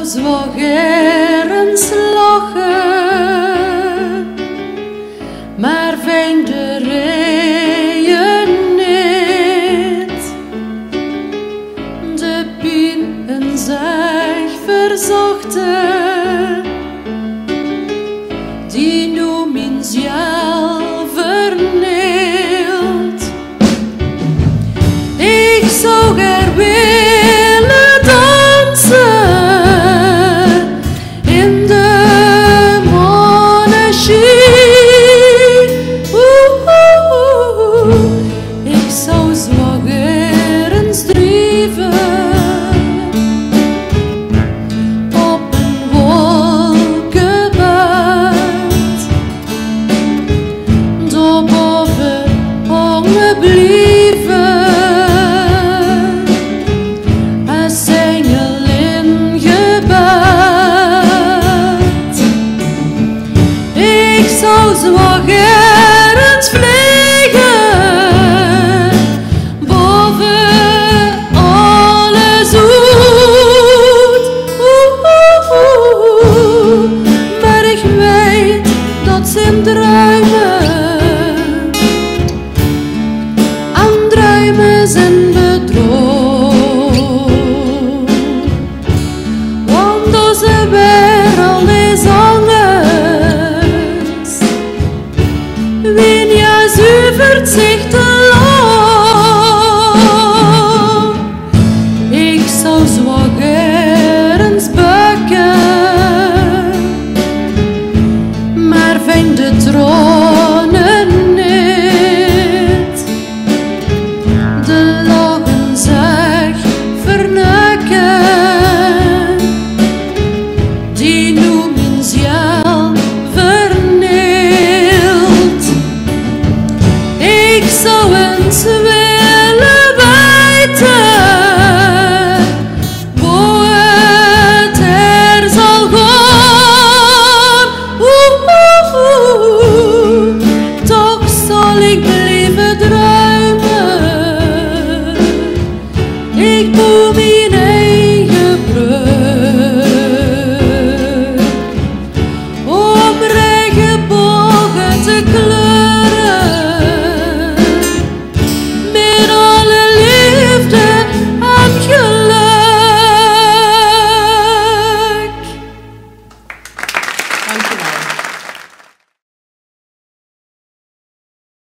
zwagerens lachen, maar fijn de reeën niet. De pijn en zich verzochten, die nu mijn ziel vernielt. Ik zou er willen dansen in de maneschijn. Ik zou zwagerens drijven op een wolkenbed, daarboven hangen blijven. Zwagerens vliegen boven alles uit. Maar ik weet dat zijn druimen aan druimen zijn bedroog, want als ze